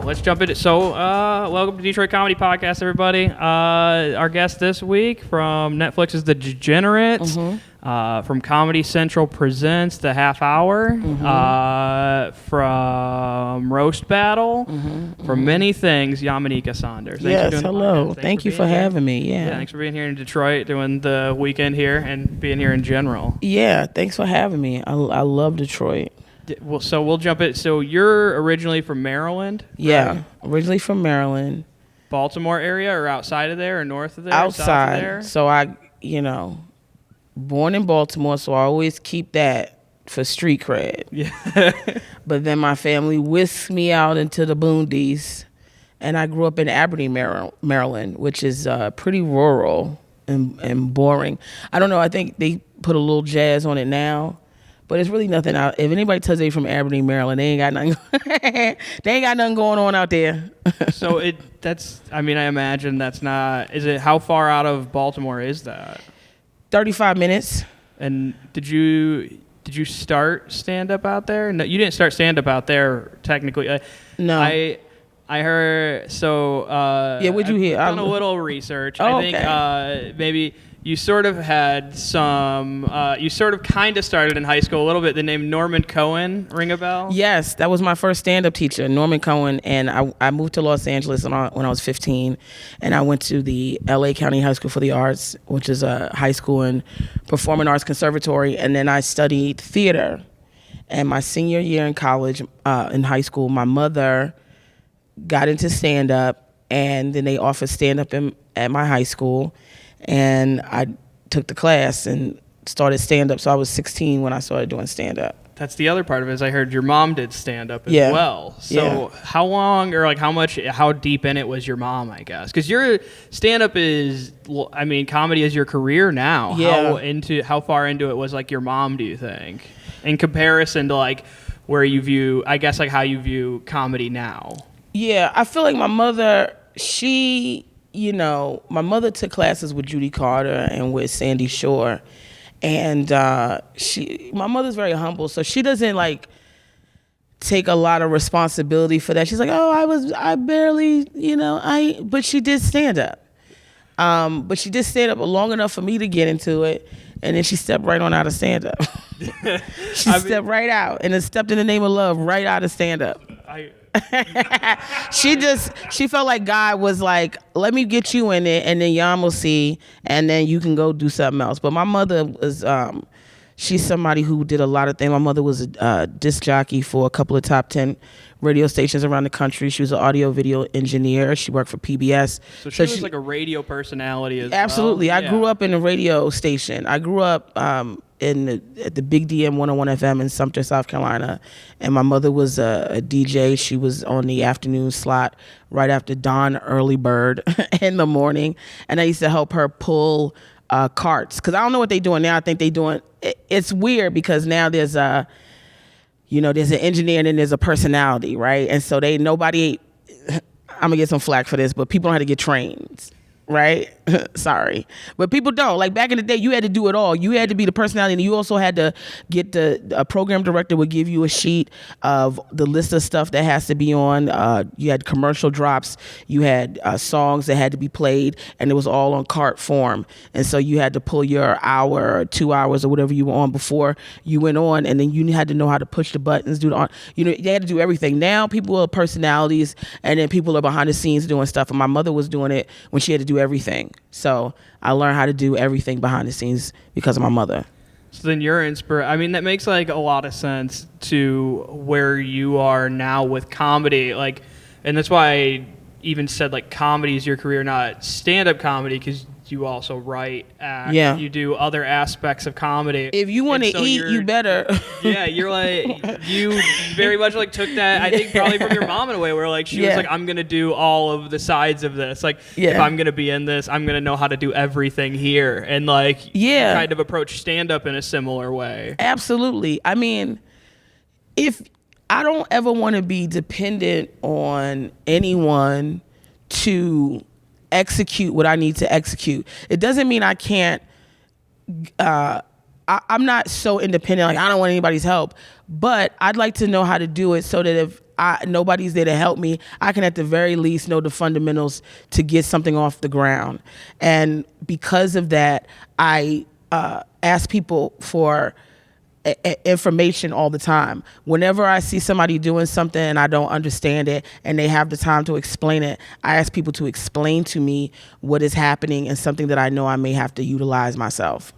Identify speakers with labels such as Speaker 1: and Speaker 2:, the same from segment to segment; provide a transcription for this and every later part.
Speaker 1: let's jump into it. So, welcome to Detroit Comedy Podcast, everybody. Our guest this week from Netflix's The Degenerates, from Comedy Central Presents The Half Hour, from Roast Battle, from many things, Yamaneika Saunders.
Speaker 2: Yes, hello. Thank you for having me. Yeah,
Speaker 1: thanks for being here in Detroit, doing the weekend here, and being here in general.
Speaker 2: Yeah, thanks for having me. I love Detroit.
Speaker 1: Well, so we'll jump in. So you're originally from Maryland?
Speaker 2: Yeah,
Speaker 1: right?
Speaker 2: Originally from Maryland.
Speaker 1: Baltimore area or outside of there or north of there?
Speaker 2: Outside.
Speaker 1: South of there?
Speaker 2: So born in Baltimore, so I always keep that for street cred.
Speaker 1: Yeah.
Speaker 2: But then my family whisked me out into the boondies, and I grew up in Aberdeen, Maryland, which is pretty rural and boring. I don't know, I think they put a little jazz on it now. But it's really nothing out. If anybody tells you from Aberdeen, Maryland, they ain't got nothing. They ain't got nothing going on out there.
Speaker 1: So I imagine that's not. Is it? How far out of Baltimore is that? 35
Speaker 2: minutes.
Speaker 1: And did you start stand up out there? No, you didn't start stand up out there technically.
Speaker 2: No.
Speaker 1: I heard. So
Speaker 2: yeah, what'd you hear?
Speaker 1: I've done a little research.
Speaker 2: Oh,
Speaker 1: I think
Speaker 2: okay.
Speaker 1: Maybe. You sort of had some, you sort of kind of started in high school a little bit. The name Norman Cohen ring a bell?
Speaker 2: Yes, that was my first stand-up teacher, Norman Cohen, and I moved to Los Angeles when I was 15, and I went to the LA County High School for the Arts, which is a high school and performing arts conservatory, and then I studied theater. And my senior year in college, in high school, my mother got into stand-up, and then they offered stand-up at my high school. And I took the class and started stand-up. So I was 16 when I started doing stand-up.
Speaker 1: That's the other part of it, is I heard your mom did stand-up as well. So
Speaker 2: yeah.
Speaker 1: How long or like how deep in it was your mom, I guess? Because your stand-up is, comedy is your career now.
Speaker 2: Yeah.
Speaker 1: How far into it was like your mom, do you think? In comparison to like where you view, I guess like how you view comedy now.
Speaker 2: Yeah, I feel like my mother, my mother took classes with Judy Carter and with Sandy Shore, and my mother's very humble, so she doesn't like take a lot of responsibility for that. She's like, I barely, but she did stand up. But she did stand up long enough for me to get into it, and then she stepped right on out of stand up. Stepped right out, and then stepped in the name of love right out of stand up. She felt like God was like, let me get you in it, and then Yam will see, and then you can go do something else. But my mother was, she's somebody who did a lot of things. My mother was a disc jockey for a couple of top 10 radio stations around the country. She was an audio video engineer. She worked for PBS.
Speaker 1: So she was like a radio personality as
Speaker 2: absolutely.
Speaker 1: well.
Speaker 2: I grew up in a radio station. I grew up at the Big DM 101 FM in Sumter, South Carolina. And my mother was a DJ. She was on the afternoon slot right after Dawn Early Bird in the morning. And I used to help her pull carts. Because I don't know what they're doing now. I think they're doing, it's weird because now there's there's an engineer and then there's a personality, right? And so I'm going to get some flack for this, but people don't have to get trained, right? Sorry. But people don't. Like back in the day, you had to do it all. You had to be the personality, and you also had to get a program director would give you a sheet of the list of stuff that has to be on. You had commercial drops. You had songs that had to be played, and it was all on cart form. And so you had to pull your hour or 2 hours or whatever you were on before you went on, and then you had to know how to push the buttons, do the on. They had to do everything. Now people are personalities, and then people are behind the scenes doing stuff. And my mother was doing it when she had to do everything. So I learned how to do everything behind the scenes because of my mother.
Speaker 1: So then you're inspired. That makes like a lot of sense to where you are now with comedy. Like, and that's why I even said like comedy is your career, not stand-up comedy, because you also write, act, you do other aspects of comedy.
Speaker 2: If you want to eat, you better.
Speaker 1: Yeah, you're like, you very much like took that, I think probably from your mom in a way, where like she was like, I'm going to do all of the sides of this. Like, if I'm going to be in this, I'm going to know how to do everything here. And like, kind of approach stand-up in a similar way.
Speaker 2: Absolutely. If I don't ever want to be dependent on anyone to execute what I need to execute. It doesn't mean I can't, I'm not so independent, like I don't want anybody's help, but I'd like to know how to do it so that nobody's there to help me, I can at the very least know the fundamentals to get something off the ground. And because of that, I ask people for information all the time. Whenever I see somebody doing something and I don't understand it and they have the time to explain it, I ask people to explain to me what is happening and something that I know I may have to utilize myself.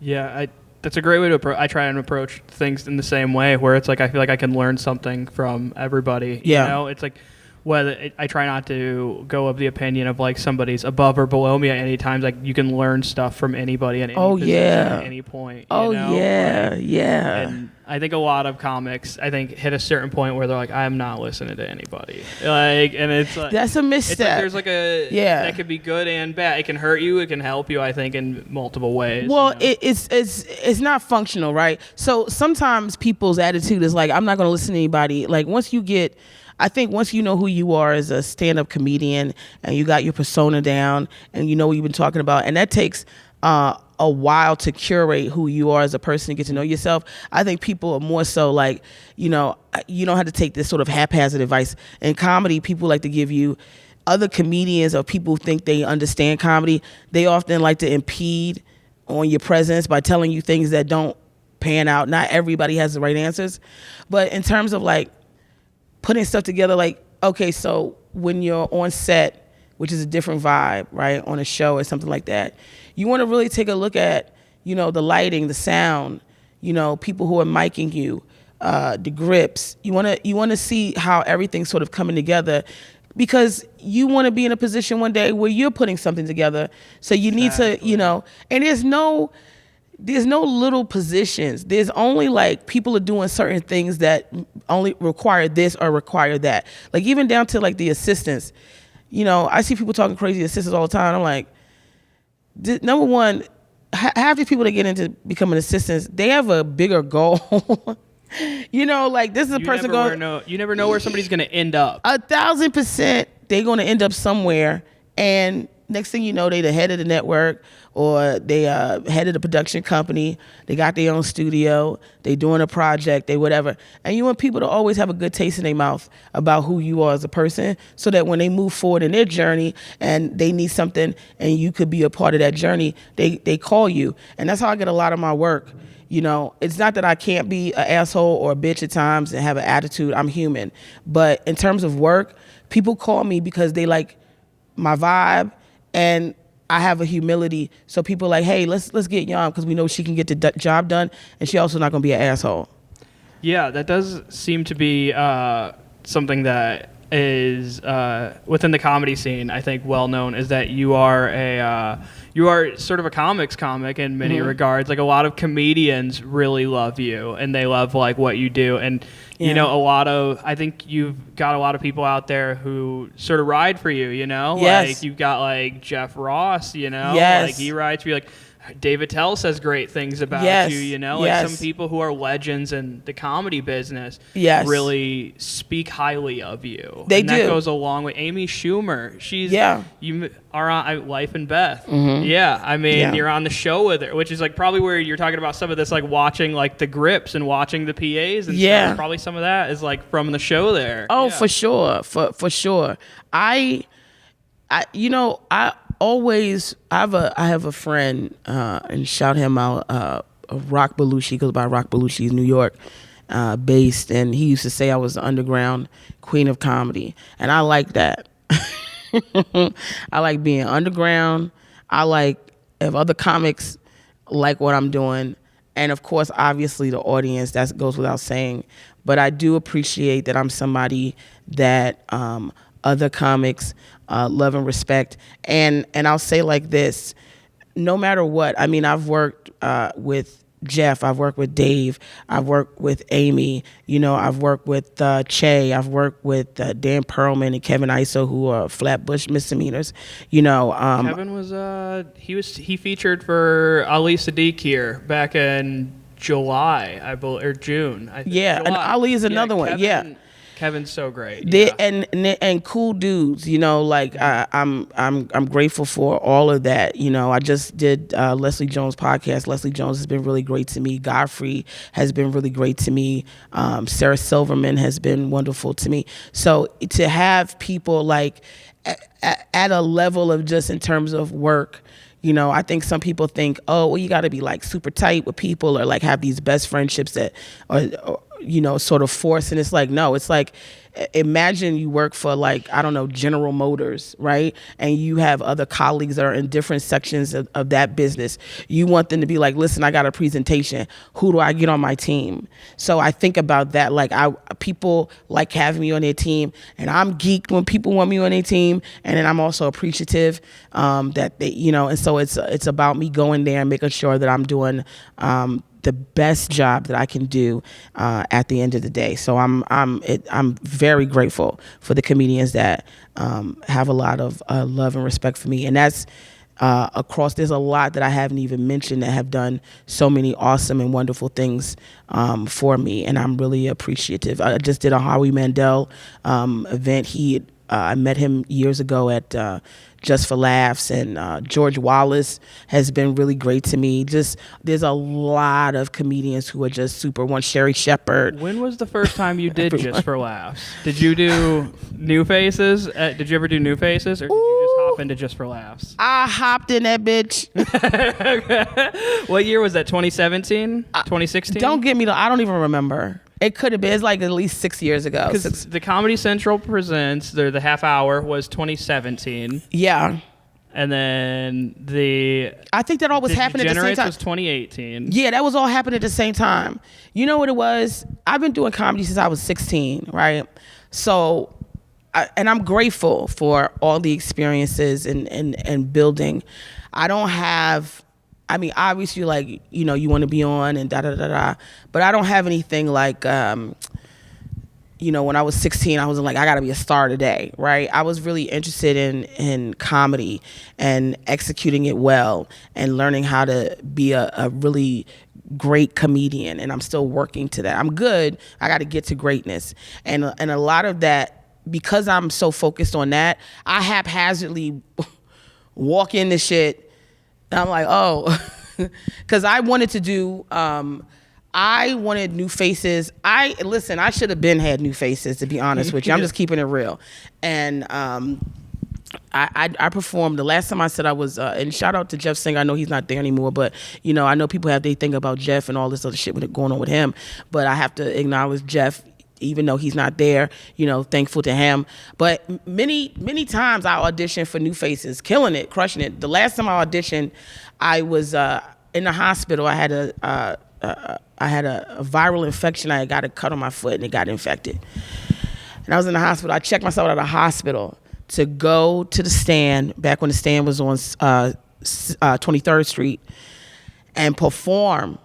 Speaker 1: Yeah, that's a great way to approach. I try and approach things in the same way, where it's like I feel like I can learn something from everybody.
Speaker 2: Yeah.
Speaker 1: You know, it's like I try not to go of the opinion of like somebody's above or below me at any time. Like you can learn stuff from anybody at any position at any point.
Speaker 2: Oh,
Speaker 1: you know?
Speaker 2: yeah, yeah.
Speaker 1: And I think a lot of comics, hit a certain point where they're like, I'm not listening to anybody. Like, and it's like
Speaker 2: that's a misstep.
Speaker 1: It's like there's like that could be good and bad. It can hurt you. It can help you. I think in multiple ways.
Speaker 2: Well,
Speaker 1: you know?
Speaker 2: it's not functional, right? So sometimes people's attitude is like, I'm not going to listen to anybody. Like once you know who you are as a stand-up comedian and you got your persona down and you know what you've been talking about, and that takes a while to curate who you are as a person and get to know yourself. I think people are more so like, you don't have to take this sort of haphazard advice. In comedy, people like to give you, other comedians or people who think they understand comedy, they often like to impede on your presence by telling you things that don't pan out. Not everybody has the right answers. But in terms of like putting stuff together, like, okay, so when you're on set, which is a different vibe, right, on a show or something like that, you want to really take a look at, the lighting, the sound, people who are miking you, the grips. You want to see how everything's sort of coming together, because you want to be in a position one day where you're putting something together. So you need to, and there's no little positions. There's only like people are doing certain things that only require this or require that. Like even down to like the assistants. I see people talking crazy assistants all the time. I'm like, number one, half the people that get into becoming assistants, they have a bigger goal. Like this is a person going.
Speaker 1: You never know where somebody's going to end up.
Speaker 2: 1,000%, they're going to end up somewhere, and next thing you know, they the head of the network, or they head of the production company. They got their own studio. They doing a project. They whatever. And you want people to always have a good taste in their mouth about who you are as a person, so that when they move forward in their journey and they need something, and you could be a part of that journey, they call you. And that's how I get a lot of my work. It's not that I can't be an asshole or a bitch at times and have an attitude. I'm human. But in terms of work, people call me because they like my vibe, and I have a humility. So people are like, hey, let's get Yam, because we know she can get the job done, and she also not going to be an asshole. Yeah,
Speaker 1: that does seem to be something that is within the comedy scene, I think, well known, is that you are sort of a comics comic in many regards. Like a lot of comedians really love you, and they love like what you do. And I think you've got a lot of people out there who sort of ride for you,
Speaker 2: Yes.
Speaker 1: Like you've got like Jeff Ross,
Speaker 2: Yes.
Speaker 1: Like he rides for you. Like David Tell says great things about you, Like
Speaker 2: Yes.
Speaker 1: some people who are legends in the comedy business really speak highly of you.
Speaker 2: They
Speaker 1: and
Speaker 2: do.
Speaker 1: That goes a long way. Amy Schumer, you are on Life and Beth.
Speaker 2: Mm-hmm.
Speaker 1: Yeah, you're on the show with her, which is like probably where you're talking about some of this, like watching like the grips and watching the PAs and stuff. Probably some of that is like from the show there.
Speaker 2: Oh, for sure. For sure. I have a friend, and shout him out, Rock Belushi, goes by Rock Belushi. He's New York based, and he used to say I was the underground queen of comedy, and I like that. I like being underground. I like if other comics like what I'm doing, and of course, obviously, the audience, that goes without saying. But I do appreciate that I'm somebody that other comics love and respect. And I'll say like this, no matter what, I've worked with Jeff, I've worked with Dave, I've worked with Amy, I've worked with Che, I've worked with Dan Perlman and Kevin Iso, who are Flatbush misdemeanors.
Speaker 1: Kevin was he featured for Ali Sadiq here back in July, I believe, or June.
Speaker 2: And Ali is another one.
Speaker 1: Kevin, Kevin's so great.
Speaker 2: They,
Speaker 1: Yeah.
Speaker 2: and cool dudes, you know, like I'm grateful for all of that. You know, I just did Leslie Jones' podcast. Leslie Jones has been really great to me. Godfrey has been really great to me. Sarah Silverman has been wonderful to me. So to have people like at a level of just in terms of work, you know, I think some people think, oh, well, you got to be like super tight with people or like have these best friendships that are, you know, sort of forced. And it's like, no, it's like, imagine you work for like, I don't know, General Motors, right? And you have other colleagues that are in different sections of that business. You want them to be like, listen, I got a presentation. Who do I get on my team? So I think about that. Like people like having me on their team, and I'm geeked when people want me on their team. And then I'm also appreciative that they, you know, and so it's about me going there and making sure that I'm doing the best job that I can do at the end of the day. So I'm very grateful for the comedians that have a lot of love and respect for me, and that's across. There's a lot that I haven't even mentioned that have done so many awesome and wonderful things for me, and I'm really appreciative. I just did a Howie Mandel event. I met him years ago at Just for Laughs, and George Wallace has been really great to me. Just there's a lot of comedians who are just super. One, Sherry Shepherd.
Speaker 1: When was the first time you did Just for Laughs? Did you do New Faces? Did you ever do New Faces, or did you just hop into Just for Laughs?
Speaker 2: I hopped in that bitch.
Speaker 1: What year was that? 2017? 2016?
Speaker 2: Don't get me to. I don't even remember. It could have been. It's like at least 6 years ago.
Speaker 1: Because the Comedy Central Presents, the half hour, was 2017.
Speaker 2: Yeah.
Speaker 1: And then
Speaker 2: I think that all was happening at the same time.
Speaker 1: was 2018.
Speaker 2: Yeah, that was all happening at the same time. You know what it was? I've been doing comedy since I was 16, right? So, and I'm grateful for all the experiences and building. I don't have... I mean, obviously, like, you know, you want to be on and da-da-da-da. But I don't have anything like, you know, when I was 16, I wasn't like, I got to be a star today, right? I was really interested in comedy and executing it well and learning how to be a really great comedian. And I'm still working to that. I'm good. I got to get to greatness. And a lot of that, because I'm so focused on that, I haphazardly walk into shit. And I'm like, oh, because I wanted to do, I wanted New Faces. I should have had New Faces, to be honest with you. I'm just keeping it real. And I performed, the last time I said I was, and shout out to Jeff Singer. I know he's not there anymore, but, you know, I know people have their thing about Jeff and all this other shit going on with him. But I have to acknowledge Jeff, even though he's not there, you know, thankful to him. But many times I auditioned for New Faces, killing it, crushing it. The last time I auditioned, I was in the hospital. I had a viral infection. I got a cut on my foot and it got infected. And I was in the hospital. I checked myself out of the hospital to go to the Stand, back when the Stand was on 23rd Street, and perform.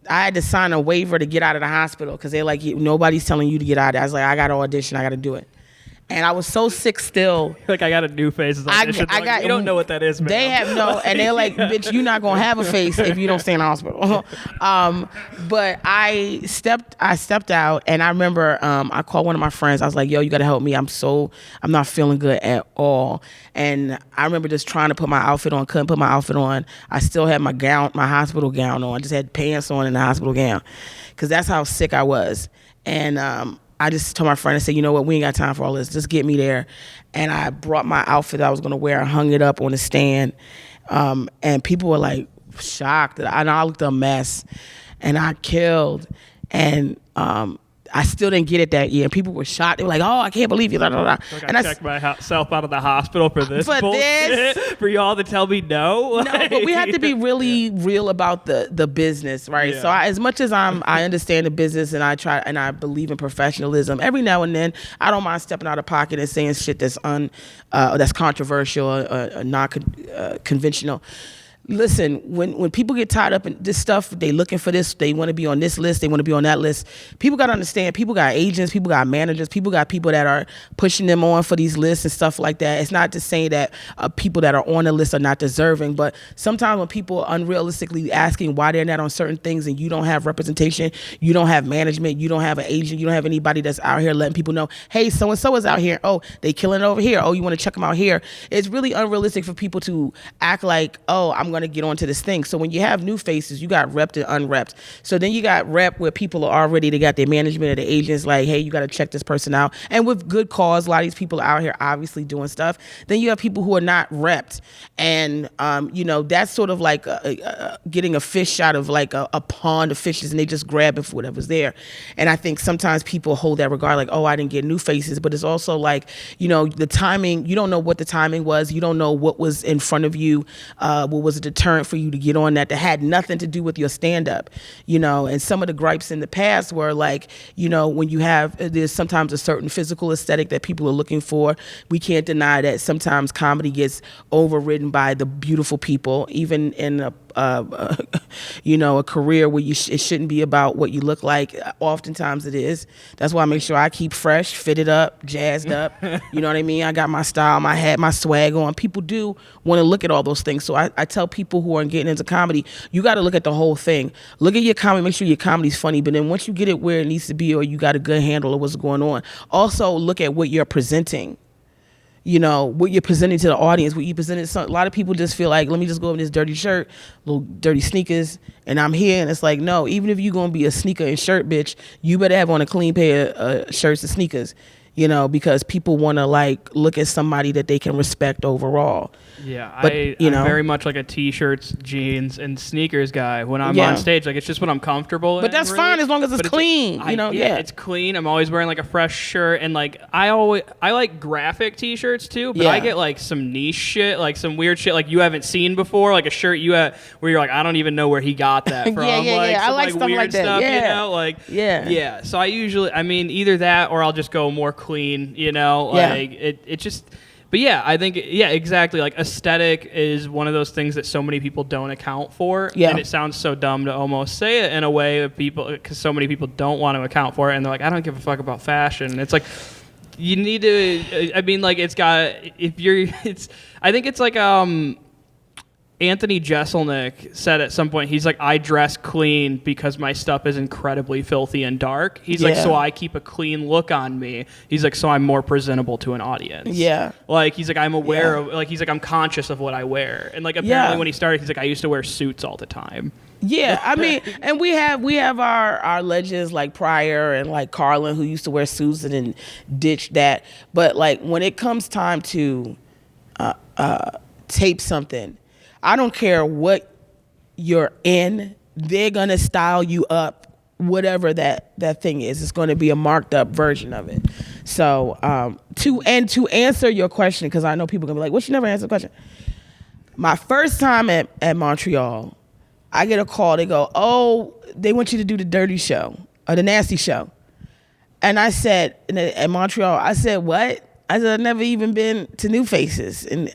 Speaker 2: I had to sign a waiver to get out of the hospital because they're like, nobody's telling you to get out of there. I was like, I got to audition. I got to do it. And I was so sick still.
Speaker 1: Like, I got a New Faces audition. You don't know what that is, man.
Speaker 2: They have no, and they're like, bitch, you're not going to have a face if you don't stay in the hospital. But I stepped out, and I remember I called one of my friends. I was like, yo, you got to help me. I'm not feeling good at all. And I remember just trying to put my outfit on, couldn't put my outfit on. I still had my gown, my hospital gown on. I just had pants on in the hospital gown because that's how sick I was. And I just told my friend, I said, you know what, we ain't got time for all this. Just get me there. And I brought my outfit that I was going to wear. I hung it up on the Stand. And people were like shocked. And I looked a mess. And I killed. And I still didn't get it that year. And people were shocked. They were like, oh, I can't believe you. Blah, blah, blah.
Speaker 1: Like,
Speaker 2: and
Speaker 1: I checked myself out of the hospital for this bullshit. For y'all to tell me no?
Speaker 2: No, but we have to be really real about the business, right? Yeah. So as much as I understand the business and I try and I believe in professionalism, every now and then I don't mind stepping out of pocket and saying shit that's controversial or not conventional. Listen, when people get tied up in this stuff, they looking for this, they want to be on this list, they want to be on that list. People got to understand, people got agents, people got managers, people got people that are pushing them on for these lists and stuff like that. It's not to say that people that are on the list are not deserving, but sometimes when people are unrealistically asking why they're not on certain things and you don't have representation, you don't have management, you don't have an agent, you don't have anybody that's out here letting people know, hey, so-and-so is out here. Oh, they killing it over here. Oh, you want to check them out here. It's really unrealistic for people to act like, oh, I'm going to get onto this thing. So when you have new faces, you got repped and unrepped. So then you got rep where people are already, they got their management or the agents like, hey, you got to check this person out. And with good cause, a lot of these people are out here obviously doing stuff. Then you have people who are not repped. And, that's sort of like getting a fish out of like a pond of fishes and they just grab it for whatever's there. And I think sometimes people hold that regard like, oh, I didn't get new faces. But it's also like, the timing, you don't know what the timing was. You don't know what was in front of you, what was a deterrent for you to get on that had nothing to do with your stand-up, and some of the gripes in the past were like, when you there's sometimes a certain physical aesthetic that people are looking for. We can't deny that sometimes comedy gets overridden by the beautiful people, even in a career where it shouldn't be about what you look like. Oftentimes it is. That's why I make sure I keep fresh, fitted up, jazzed up. You know what I mean? I got my style, my hat, my swag on. People do want to look at all those things. So I tell people who are getting into comedy, you got to look at the whole thing. Look at your comedy, make sure your comedy's funny. But then once you get it where it needs to be or you got a good handle of what's going on, also look at what you're presenting. What you're presenting to the audience, what you presented. A lot of people just feel like, let me just go in this dirty shirt, little dirty sneakers, and I'm here. And it's like, no, even if you're going to be a sneaker and shirt bitch, you better have on a clean pair of shirts and sneakers, because people want to like look at somebody that they can respect overall.
Speaker 1: Yeah,
Speaker 2: but,
Speaker 1: I'm very much like a t-shirts, jeans, and sneakers guy when I'm on stage. Like, it's just what I'm comfortable in.
Speaker 2: But that's fine as long as it's clean.
Speaker 1: It's clean. I'm always wearing like a fresh shirt, and like I like graphic t-shirts too. But I get like some niche shit, like some weird shit like you haven't seen before, like a shirt where you're like, I don't even know where he got that from.
Speaker 2: I like stuff
Speaker 1: weird
Speaker 2: like that.
Speaker 1: Stuff, So I usually, either that or I'll just go more clean. It just. But yeah, I think, exactly. Like, aesthetic is one of those things that so many people don't account for. Yeah. And it sounds so dumb to almost say it in a way of people, because so many people don't want to account for it. And they're like, I don't give a fuck about fashion. And it's like, you need to, I think it's like, Anthony Jeselnik said at some point, he's like, I dress clean because my stuff is incredibly filthy and dark. He's like, so I keep a clean look on me. He's like, so I'm more presentable to an audience. Yeah. Like, he's like, I'm aware of, like, he's like, I'm conscious of what I wear. And like, apparently when he started, he's like, I used to wear suits all the time.
Speaker 2: Yeah, and we have our legends like Pryor and like Carlin who used to wear suits and then ditched that. But like, when it comes time to tape something, I don't care what you're in, they're going to style you up, whatever that thing is. It's going to be a marked up version of it. So to answer your question, because I know people are going to be like, what, you never answered the question? My first time at Montreal, I get a call. They go, oh, they want you to do the dirty show or the nasty show. And I said, at Montreal, I said, what? I said, I've never even been to New Faces. And,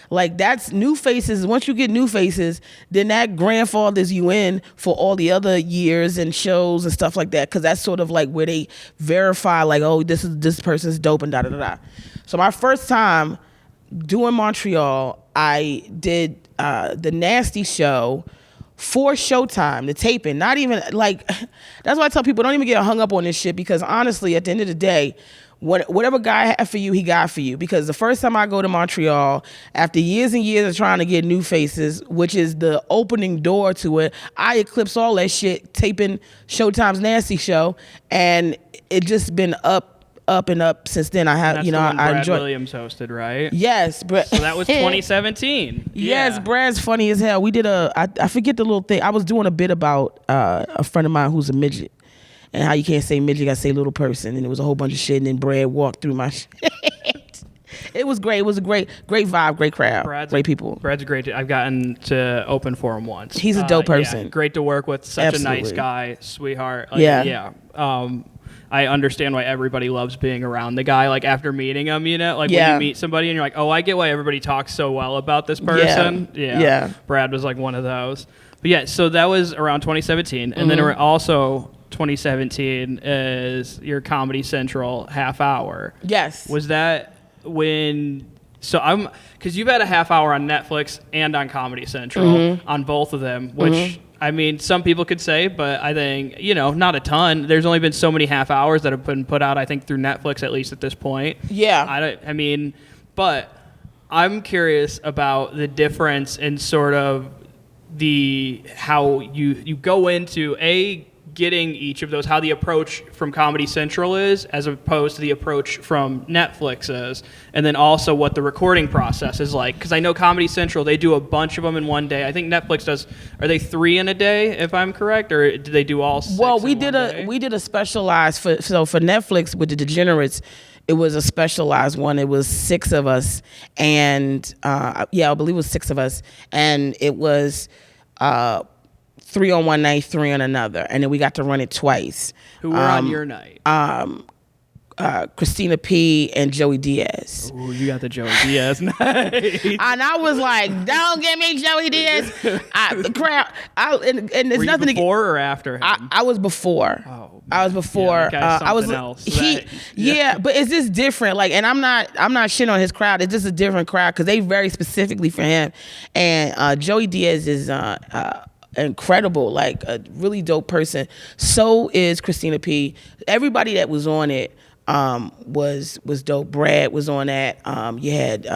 Speaker 2: like, that's New Faces. Once you get New Faces, then that grandfathers you in for all the other years and shows and stuff like that. Because that's sort of like where they verify, like, oh, this person's dope and da-da-da-da. So my first time doing Montreal, I did the nasty show for Showtime, the taping. Not even, like, that's why I tell people, don't even get hung up on this shit. Because honestly, at the end of the day, whatever guy had for you, he got for you. Because the first time I go to Montreal, after years and years of trying to get New Faces, which is the opening door to it, I eclipsed all that shit, taping Showtime's Nasty Show, and it just been up and up since then. I have,
Speaker 1: I enjoyed. Brad Williams hosted, right?
Speaker 2: Yes,
Speaker 1: so that was 2017.
Speaker 2: Yes, Brad's funny as hell. We did I forget the little thing. I was doing a bit about a friend of mine who's a midget. And how you can't say midget, you gotta say little person. And it was a whole bunch of shit, and then Brad walked through my shit. It was great. It was a great vibe, great crowd, great people.
Speaker 1: Brad's great. I've gotten to open for him once.
Speaker 2: He's a dope person.
Speaker 1: Yeah, great to work with. Such
Speaker 2: Absolutely.
Speaker 1: a nice guy, sweetheart. I understand why everybody loves being around the guy. Like after meeting him, you know, like when you meet somebody and you're like, oh, I get why everybody talks so well about this person. Yeah. Brad was like one of those. But yeah, so that was around 2017, and then also 2017 is your Comedy Central half hour.
Speaker 2: Yes.
Speaker 1: Was that when? So because you've had a half hour on Netflix and on Comedy Central on both of them, which I mean, some people could say, but I think, you know, not a ton. There's only been so many half hours that have been put out, I think, through Netflix, at least at this point.
Speaker 2: Yeah.
Speaker 1: I mean, but I'm curious about the difference in sort of how you go into getting each of those, how the approach from Comedy Central is as opposed to the approach from Netflix is, and then also what the recording process is like. Because I know Comedy Central, they do a bunch of them in one day. I think Netflix does, are they 3 in a day, if I'm correct, or do they do all 6
Speaker 2: Well,
Speaker 1: we did
Speaker 2: a specialized, for Netflix with the Degenerates, it was a specialized one. It was 6 of us, and I believe it was 6 of us, and it was 3 on one night, 3 on another, and then we got to run it twice.
Speaker 1: Who were on your night?
Speaker 2: Christina P. and Joey Diaz.
Speaker 1: Ooh, you got the Joey Diaz night.
Speaker 2: And I was like, don't give me Joey Diaz. The crowd. And there's
Speaker 1: were
Speaker 2: nothing
Speaker 1: you before or after him?
Speaker 2: I was before.
Speaker 1: Oh,
Speaker 2: I was before.
Speaker 1: Yeah,
Speaker 2: I was.
Speaker 1: else.
Speaker 2: But it's just different. Like, and I'm not shitting on his crowd. It's just a different crowd because they very specifically for him. And Joey Diaz is incredible, like a really dope person. So is Christina P. Everybody that was on it was dope. Brad was on that. You had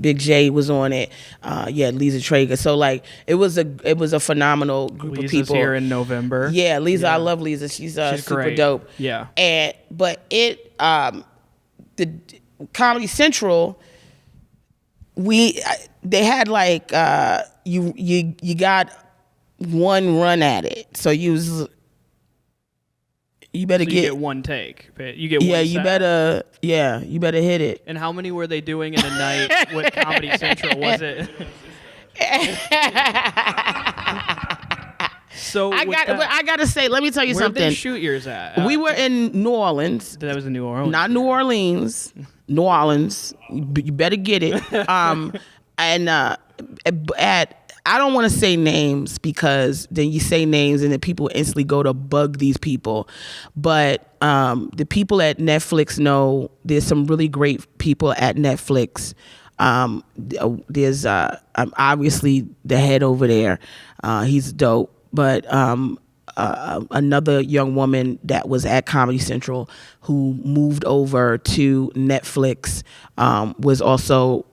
Speaker 2: Big J was on it. You had Lisa Traeger. So like it was a phenomenal group
Speaker 1: Lisa's
Speaker 2: of people.
Speaker 1: Here in November.
Speaker 2: Yeah, Lisa, I love Lisa. She's super
Speaker 1: great.
Speaker 2: dope.
Speaker 1: Yeah.
Speaker 2: But the Comedy Central, they had like you got one run at it, so you better
Speaker 1: get one take. You get one set.
Speaker 2: You better hit it.
Speaker 1: And how many were they doing in a night with Comedy Central? Was it? So
Speaker 2: I gotta say, let me tell you something.
Speaker 1: Where'd they shoot yours at?
Speaker 2: We were in New Orleans.
Speaker 1: That was in New Orleans.
Speaker 2: Not New Orleans. New Orleans. You better get it. I don't want to say names because then you say names and then people instantly go to bug these people. But the people at Netflix know there's some really great people at Netflix. There's obviously the head over there. He's dope. But another young woman that was at Comedy Central who moved over to Netflix was also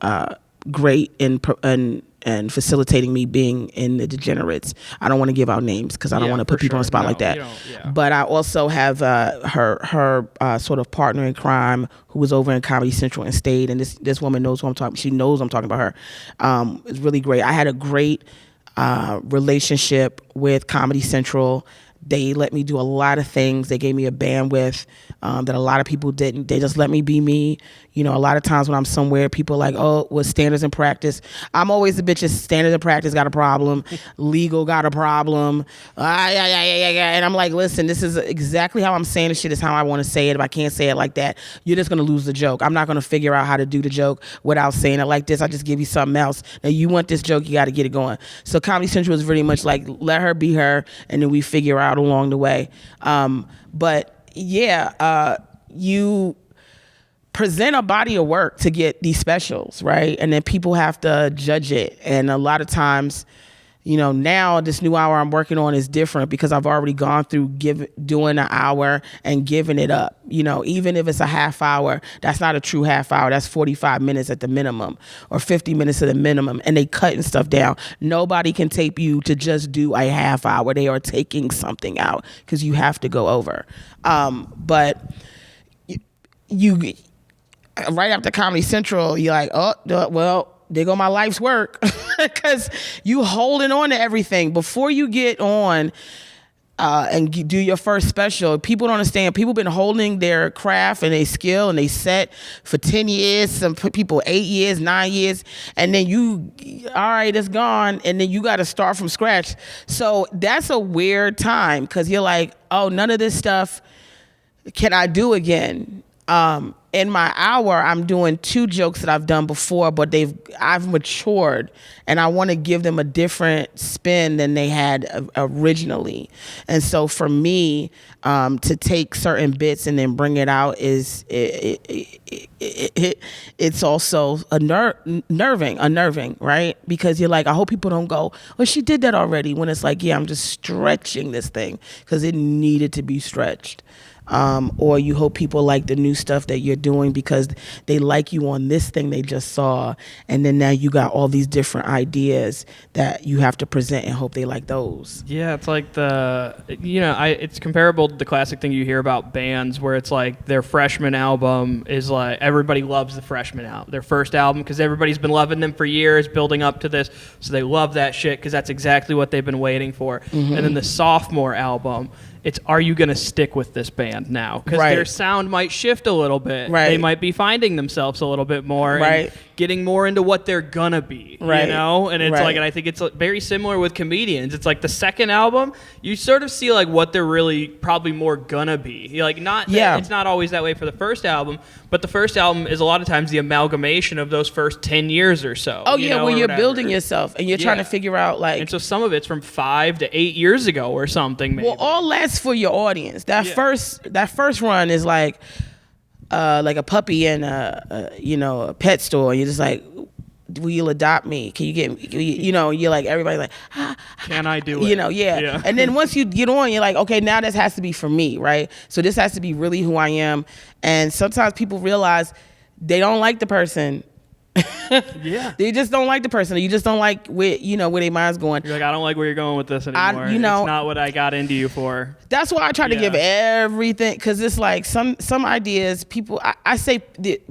Speaker 2: great and facilitating me being in the Degenerates. I don't want to give out names because I don't want to put people on the spot like that. But I also have her sort of partner in crime who was over in Comedy Central and stayed. And this woman knows who I'm talking. She knows I'm talking about her. It's really great. I had a great relationship with Comedy Central. They let me do a lot of things. They gave me a bandwidth that a lot of people didn't. They just let me be me. You know, a lot of times when I'm somewhere, people are like, oh, what's standards and practice? I'm always the bitch. Standards and practice got a problem. Legal got a problem. And I'm like, listen, this is exactly how I'm saying the shit is how I want to say it. If I can't say it like that, you're just going to lose the joke. I'm not going to figure out how to do the joke without saying it like this. I just give you something else. Now, you want this joke, you got to get it going. So Comedy Central is very much like, let her be her, and then we figure out along the way. You present a body of work to get these specials, right? And then people have to judge it. And a lot of times, you know, now this new hour I'm working on is different because I've already gone through doing an hour and giving it up. You know, even if it's a half hour, that's not a true half hour. That's 45 minutes at the minimum or 50 minutes at the minimum. And they cutting stuff down. Nobody can tape you to just do a half hour. They are taking something out because you have to go over. But you right after Comedy Central, you're like, oh, well, there go my life's work. Because you holding on to everything. Before you get on and do your first special, people don't understand. People been holding their craft and their skill and they set for 10 years, some people 8 years, 9 years, and then all right, it's gone, and then you got to start from scratch. So that's a weird time because you're like, oh, none of this stuff can I do again? In my hour, I'm doing 2 jokes that I've done before, but I've matured, and I want to give them a different spin than they had originally. And so for me, to take certain bits and then bring it out it's also unnerving, right? Because you're like, I hope people don't go, oh, she did that already. When it's like, yeah, I'm just stretching this thing because it needed to be stretched. Or you hope people like the new stuff that you're doing because they like you on this thing they just saw, and then now you got all these different ideas that you have to present and hope they like those.
Speaker 1: Yeah, it's like it's comparable to the classic thing you hear about bands where it's like their freshman album is like everybody loves the freshman album, their first album, because everybody's been loving them for years, building up to this, so they love that shit because that's exactly what they've been waiting for. Mm-hmm. And then the sophomore album, it's, are you going to stick with this band now? Because their sound might shift a little bit.
Speaker 2: Right.
Speaker 1: They might be finding themselves a little bit more.
Speaker 2: Right.
Speaker 1: And getting more into what they're going to be.
Speaker 2: Right.
Speaker 1: You know? And it's like, and I think it's very similar with comedians. It's like the second album, you sort of see like what they're really probably more going to be. You're like, it's not always that way for the first album, but the first album is a lot of times the amalgamation of those first 10 years or so.
Speaker 2: Oh, yeah, when you're building yourself and you're trying to figure out like...
Speaker 1: And so some of it's from 5 to 8 years ago or something, maybe.
Speaker 2: Well, all that's for your audience. That first run is like a puppy in a pet store. And you're just like, will you adopt me? Can you get me? You're like, everybody's like,
Speaker 1: can I do it?
Speaker 2: Yeah. And then once you get on, you're like, okay, now this has to be for me, right? So this has to be really who I am. And sometimes people realize they don't like the person.
Speaker 1: Yeah,
Speaker 2: they just don't like the person. You just don't like where their mind's going.
Speaker 1: You're like, I don't like where you're going with this anymore. It's not what I got into you for.
Speaker 2: That's why I try to give everything, because it's like some ideas people. I say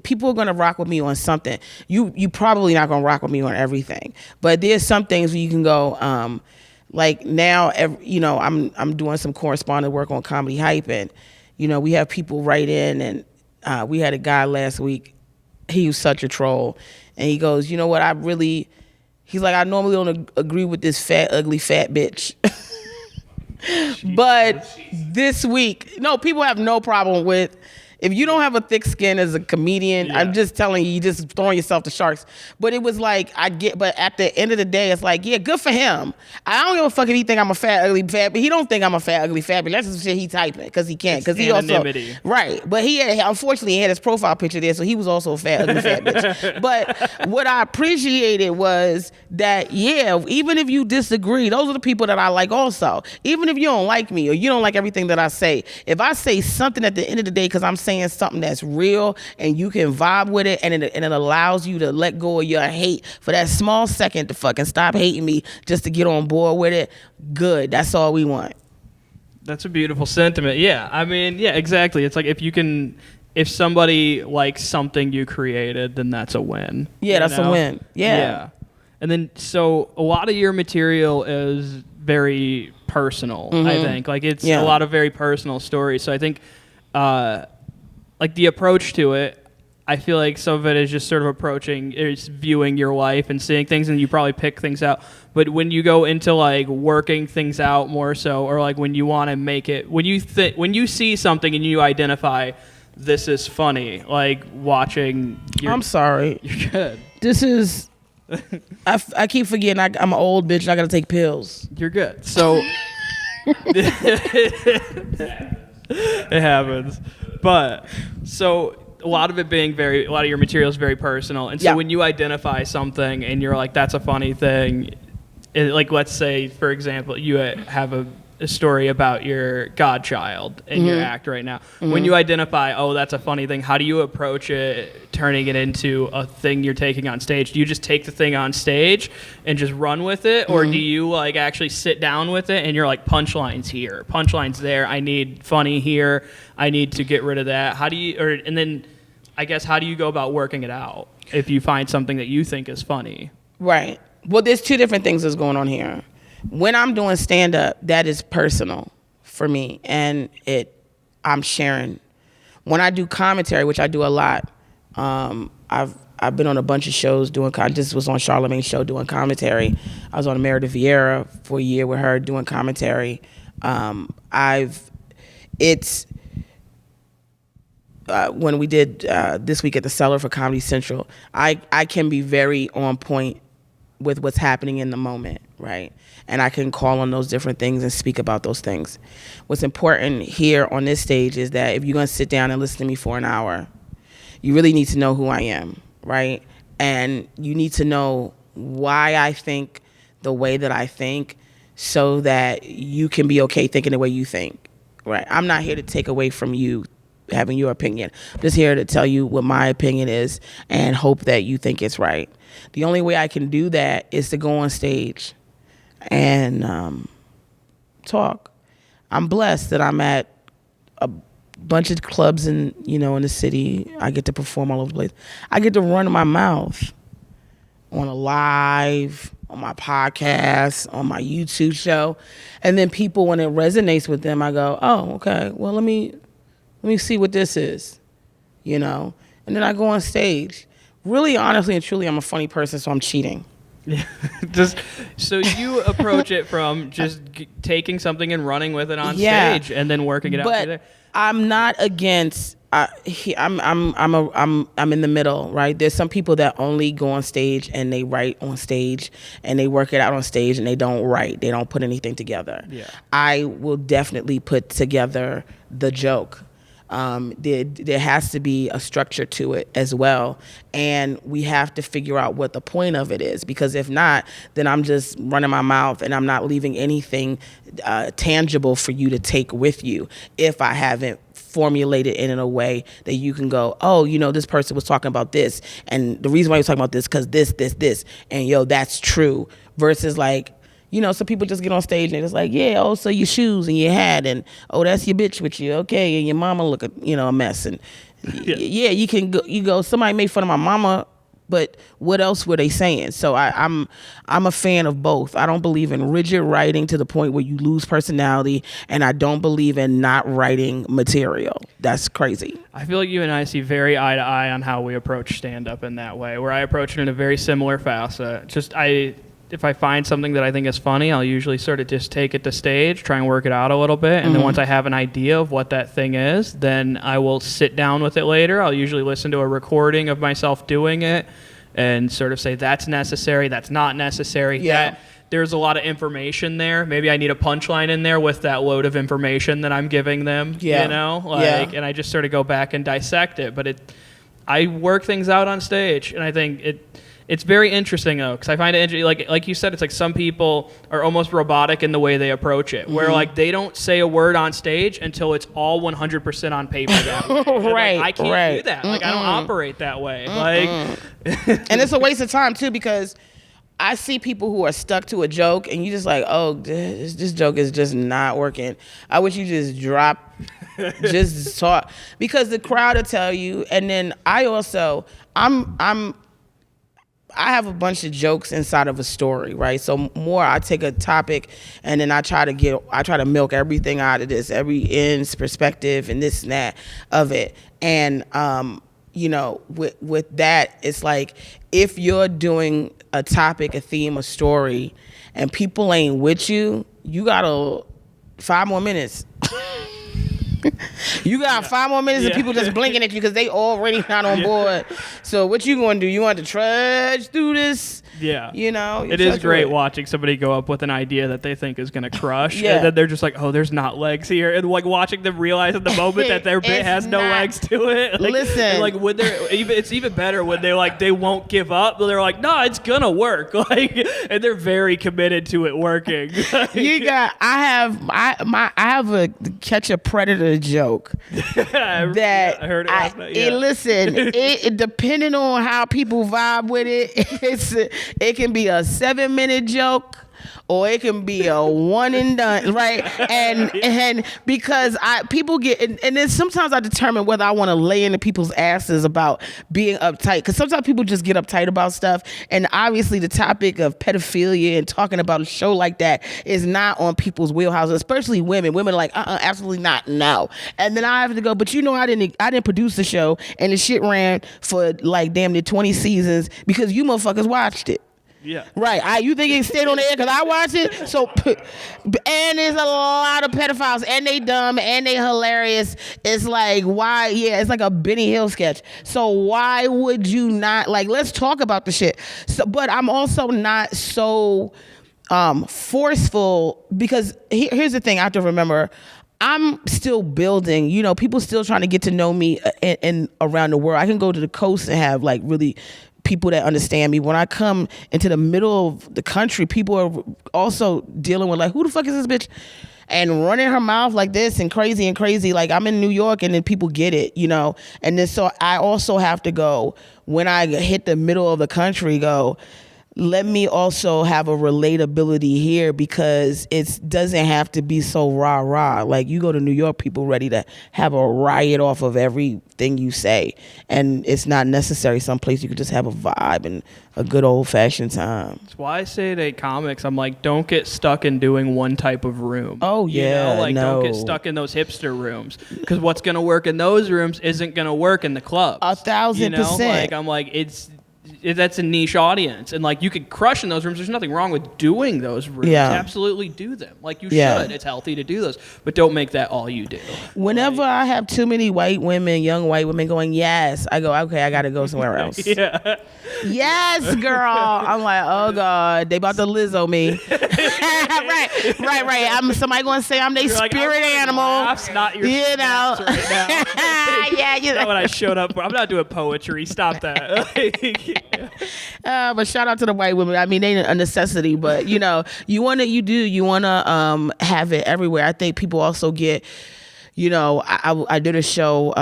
Speaker 2: people are gonna rock with me on something. You probably not gonna rock with me on everything, but there's some things where you can go. Like now, I'm doing some correspondent work on Comedy Hype, and we have people write in, and we had a guy last week. He was such a troll, and he goes, you know what, he's like, I normally don't agree with this fat, ugly, fat bitch. But this week, no, people have no problem with, if you don't have a thick skin as a comedian, I'm just telling you, just throwing yourself to sharks. But it was like, but at the end of the day, it's like, yeah, good for him. I don't give a fuck if he think I'm a fat, ugly, fat, but he don't think I'm a fat, ugly, fat, but that's the shit he typing, because he can't. Because he
Speaker 1: anonymity.
Speaker 2: Right. But unfortunately, he had his profile picture there, so he was also a fat, ugly, fat bitch. But what I appreciated was that, even if you disagree, those are the people that I like also. Even if you don't like me, or you don't like everything that I say, if I say something at the end of the day, because I'm saying something that's real and you can vibe with it, and it allows you to let go of your hate for that small second to fucking stop hating me just to get on board with it, good. That's all we want.
Speaker 1: That's a beautiful sentiment. Yeah, I mean, yeah, exactly. It's like if somebody likes something you created, then that's a win.
Speaker 2: Yeah, that's a win. Yeah.
Speaker 1: And then, so a lot of your material is very personal, I think. Like, it's a lot of very personal stories. So I think, like, the approach to it, I feel like some of it is just sort of viewing your life and seeing things, and you probably pick things out. But when you go into like working things out more so, or like when you want to make it, when you see something and you identify this is funny, like watching.
Speaker 2: I'm sorry.
Speaker 1: You're good.
Speaker 2: This is. I keep forgetting I'm an old bitch and I gotta take pills.
Speaker 1: You're good. So. It happens. But so a lot of your material is very personal. And so when you identify something and you're like, that's a funny thing, like, let's say, for example, you have a story about your godchild in your act right now. When you identify, oh, that's a funny thing, how do you approach it, turning it into a thing you're taking on stage? Do you just take the thing on stage and just run with it? Or do you like actually sit down with it and you're like, punchlines here, punchlines there, I need funny here, I need to get rid of that? And then I guess, how do you go about working it out if you find something that you think is funny? Right.
Speaker 2: Well, there's 2 different things that's going on here. When I'm doing stand-up, that is personal for me, and I'm sharing. When I do commentary, which I do a lot, I've been on a bunch of shows doing. I just was on Charlamagne's show doing commentary. I was on Meredith Vieira for a year with her doing commentary. when we did This Week at the Cellar for Comedy Central, I can be very on point with what's happening in the moment, right? And I can call on those different things and speak about those things. What's important here on this stage is that if you're going to sit down and listen to me for an hour, you really need to know who I am, right? And you need to know why I think the way that I think so that you can be okay thinking the way you think, right? I'm not here to take away from you having your opinion. I'm just here to tell you what my opinion is and hope that you think it's right. The only way I can do that is to go on stage and talk. I'm blessed that I'm at a bunch of clubs in the city. I get to perform all over the place. I get to run my mouth on a live, on my podcast, on my YouTube show. And then people, when it resonates with them, I go, oh, okay, well, let me see what this is, And then I go on stage. Really, honestly and truly, I'm a funny person, so I'm cheating.
Speaker 1: Yeah. So you approach it from just taking something and running with it on stage, and then working it out through there.
Speaker 2: I'm not against. I'm in the middle, right? There's some people that only go on stage and they write on stage and they work it out on stage and they don't write. They don't put anything together.
Speaker 1: Yeah.
Speaker 2: I will definitely put together the joke. There has to be a structure to it as well, and we have to figure out what the point of it is, because if not, then I'm just running my mouth and I'm not leaving anything tangible for you to take with you if I haven't formulated it in a way that you can go, oh, this person was talking about this, and the reason why he was talking about this because this, and that's true, versus like, some people just get on stage and they're just like, yeah, oh, so your shoes and your hat, and oh, that's your bitch with you, okay, and your mama look a mess, and yeah, you go, somebody made fun of my mama, but what else were they saying? So I'm a fan of both. I don't believe in rigid writing to the point where you lose personality, and I don't believe in not writing material. That's crazy.
Speaker 1: I feel like you and I see very eye to eye on how we approach stand-up in that way, where I approach it in a very similar facet. If I find something that I think is funny, I'll usually sort of just take it to stage, try and work it out a little bit. And then once I have an idea of what that thing is, then I will sit down with it later. I'll usually listen to a recording of myself doing it and sort of say, that's necessary, that's not necessary.
Speaker 2: Yeah.
Speaker 1: There's a lot of information there. Maybe I need a punchline in there with that load of information that I'm giving them, and I just sort of go back and dissect it. But I work things out on stage, and I think it's very interesting, though, because I find it interesting. Like you said, it's like some people are almost robotic in the way they approach it, where like they don't say a word on stage until it's all 100% on paper.
Speaker 2: Right,
Speaker 1: I can't do that. Like I don't operate that way.
Speaker 2: And it's a waste of time too, because I see people who are stuck to a joke, and you just like, oh, this joke is just not working. I wish you just drop, just talk, because the crowd will tell you. And then I also, I have a bunch of jokes inside of a story, right? So I take a topic and then I try to milk everything out of this, every end's perspective and this and that of it. And, with that, it's like, if you're doing a topic, a theme, a story, and people ain't with you, you got 5 more minutes. You got 5 more minutes of people just blinking at you because they already not on board. So what you going to do? You want to trudge through this?
Speaker 1: Yeah.
Speaker 2: It
Speaker 1: is great watching somebody go up with an idea that they think is going to crush. And then they're just like, oh, there's not legs here. And like watching them realize at the moment that their bit has no legs to it. Like,
Speaker 2: listen.
Speaker 1: And like when it's even better when they won't give up. But they're like, no, it's going to work. And they're very committed to it working.
Speaker 2: I have a catch a predator joke that
Speaker 1: I heard it last night.
Speaker 2: Listen, it depending on how people vibe with it, it can be a 7-minute joke or it can be a one and done, right? And because people get, and then sometimes I determine whether I want to lay into people's asses about being uptight, because sometimes people just get uptight about stuff, and obviously the topic of pedophilia and talking about a show like that is not on people's wheelhouse, especially women. Women are like, absolutely not, no. And then I have to go, but I didn't produce the show, and the shit ran for like damn near 20 seasons because you motherfuckers watched it.
Speaker 1: Yeah.
Speaker 2: Right. You think it stayed on the air because I watch it? So, and there's a lot of pedophiles, and they dumb, and they hilarious. It's like, why? Yeah, it's like a Benny Hill sketch. So why would you not, like, let's talk about the shit. So, but I'm also not so forceful, because here's the thing I have to remember. I'm still building, you know, people still trying to get to know me and around the world. I can go to the coast and have like really people that understand me. When I come into the middle of the country, people are also dealing with like, who the fuck is this bitch? And running her mouth like this and crazy. Like, I'm in New York, and then people get it, you know? And then so I also have to go, when I hit the middle of the country, go, let me also have a relatability here, because it doesn't have to be so rah-rah. Like, you go to New York, people ready to have a riot off of everything you say. And it's not necessary. Someplace you could just have a vibe and a good old-fashioned time.
Speaker 1: That's why I say to comics, I'm like, don't get stuck in doing one type of room.
Speaker 2: Oh, yeah,
Speaker 1: don't get stuck in those hipster rooms. Because what's going to work in those rooms isn't going to work in the clubs.
Speaker 2: 1,000%.
Speaker 1: Like, I'm like, that's a niche audience, and like, you could crush in those rooms. There's nothing wrong with doing those rooms.
Speaker 2: Yeah.
Speaker 1: Absolutely do them. Like, you should. It's healthy to do those, but don't make that all you do.
Speaker 2: Whenever I have too many young white women going, yes, I go, okay, I got to go somewhere else.
Speaker 1: Yeah.
Speaker 2: Yes, girl. I'm like, oh God, they about to Lizzo me. right. I'm somebody going to say I'm their spirit animal.
Speaker 1: Laughs, not your
Speaker 2: you know.
Speaker 1: Right now.
Speaker 2: Yeah, you know.
Speaker 1: Not what I showed up for. I'm not doing poetry. Stop that.
Speaker 2: But shout out to the white women. I mean, they ain't a necessity, but you know, you want to have it everywhere. I think people also get, you know, I did a show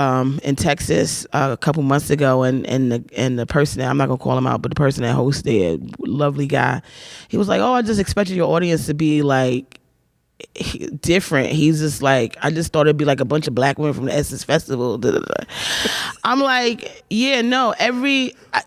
Speaker 2: in Texas a couple months ago, and the person that, I'm not gonna call him out, but the person that hosted, lovely guy, he was like, oh, I just expected your audience to be like different. He's just like, I just thought it'd be like a bunch of black women from the Essence Festival. I'm like, yeah, no,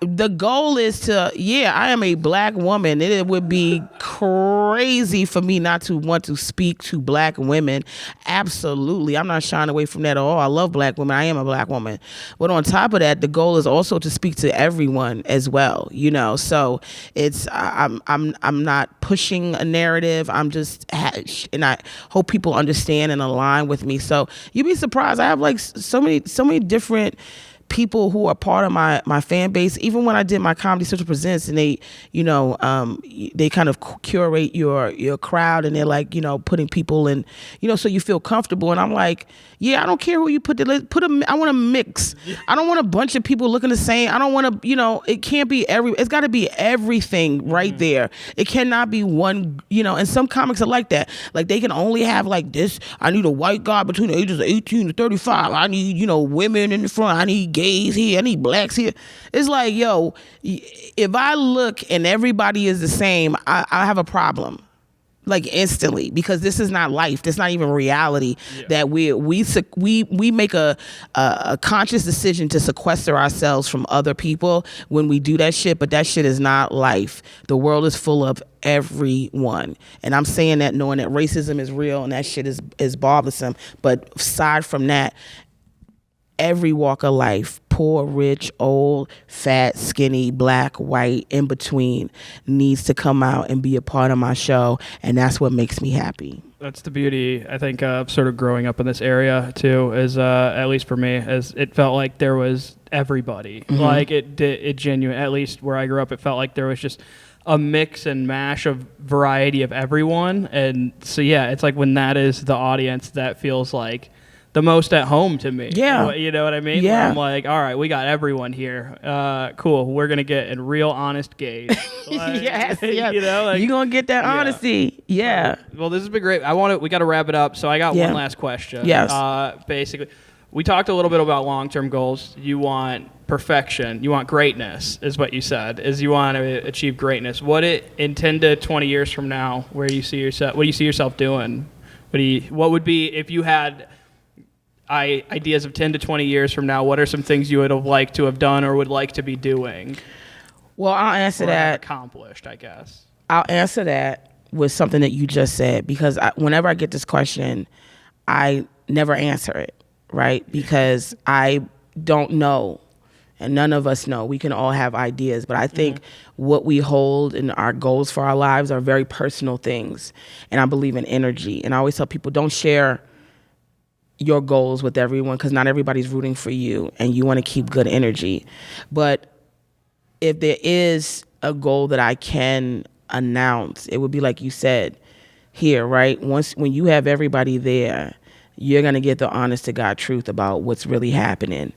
Speaker 2: the goal is to, I am a black woman. It would be crazy for me not to want to speak to black women. Absolutely. I'm not shying away from that at all. I love black women. I am a black woman. But on top of that, the goal is also to speak to everyone as well, you know? So it's, I'm not pushing a narrative. I'm just, and I hope people understand and align with me. So you'd be surprised. I have like so many different people who are part of my fan base. Even when I did my Comedy Central Presents, and they, you know, they kind of curate your crowd, and they're like, you know, putting people in, you know, so you feel comfortable. And I'm like, I don't care who you put I want a mix. I don't want a bunch of people looking the same. I don't want to, you know, it can't be it's got to be everything right there. It cannot be one, you know, and some comics are like that. Like, they can only have like this. I need a white guy between the ages of 18 to 35. I need, you know, women in the front. I need gays here. I need blacks here. It's like, yo, if I look and everybody is the same, I have a problem. Like, instantly, because this is not life. This is not even reality. That we make a conscious decision to sequester ourselves from other people when we do that shit, but that shit is not life. The world is full of everyone, and I'm saying that knowing that racism is real and that shit is bothersome. But aside from that, every walk of life, poor, rich, old, fat, skinny, black, white, in between, needs to come out and be a part of my show, and that's what makes me happy.
Speaker 1: That's the beauty, I think, of sort of growing up in this area too, is at least for me, as it felt like there was everybody. Mm-hmm. Like, it genuine, at least where I grew up, it felt like there was just a mix and mash of variety of everyone. And so it's like, when that is the audience, that feels like the most at home to me. Yeah. You know what I mean?
Speaker 2: Yeah.
Speaker 1: Where I'm like, all right, we got everyone here. Cool. We're going to get in real honest gays. Like,
Speaker 2: yes.
Speaker 1: You know, like,
Speaker 2: you're going to get that honesty. Yeah.
Speaker 1: Well, this has been great. We got to wrap it up. So I got one last question.
Speaker 2: Yes.
Speaker 1: Basically, we talked a little bit about long-term goals. You want perfection. You want greatness, is what you said, is you want to achieve greatness. In 10 to 20 years from now, what do you see yourself doing? What would be, if you had ideas of 10 to 20 years from now, what are some things you would have liked to have done or would like to be doing?
Speaker 2: Well, I'll answer that.
Speaker 1: Accomplished, I guess.
Speaker 2: I'll answer that with something that you just said, because whenever I get this question, I never answer it, right? Because I don't know. and none of us know. We can all have ideas, but I think what we hold and our goals for our lives are very personal things, and I believe in energy. And I always tell people, don't share your goals with everyone, because not everybody's rooting for you, and you want to keep good energy. But if there is a goal that I can announce, it would be like you said here, right? When you have everybody there, you're going to get the honest to God truth about what's really happening.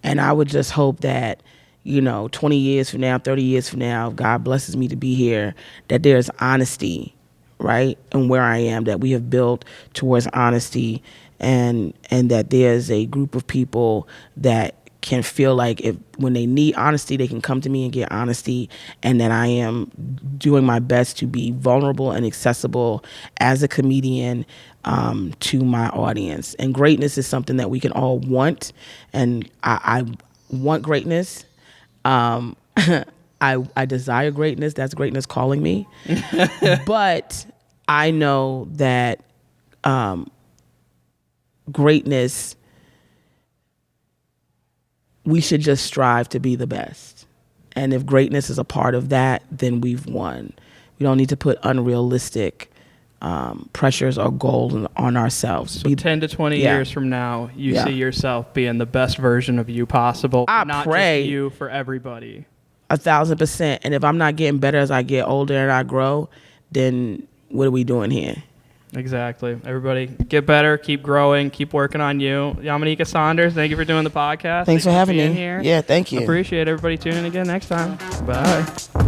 Speaker 2: And I would just hope that, 20 years from now, 30 years from now, if God blesses me to be here, that there's honesty, right? And where I am, that we have built towards honesty, and that there's a group of people that can feel like when they need honesty, they can come to me and get honesty, and that I am doing my best to be vulnerable and accessible as a comedian to my audience. And greatness is something that we can all want, and I want greatness. I desire greatness. That's greatness calling me. But I know that greatness, we should just strive to be the best. And if greatness is a part of that, then we've won. We don't need to put unrealistic pressures or goals on ourselves.
Speaker 1: So 10 to 20 years from now, you see yourself being the best version of you possible.
Speaker 2: I pray.
Speaker 1: Just you, for everybody.
Speaker 2: 1,000%. And if I'm not getting better as I get older and I grow, then what are we doing here?
Speaker 1: Exactly. Everybody get better, keep growing, keep working on you. Yamaneika Saunders, thank you for doing the podcast.
Speaker 2: Thanks for having me
Speaker 1: here.
Speaker 2: Yeah, thank you.
Speaker 1: Appreciate everybody tuning in again next time. Bye.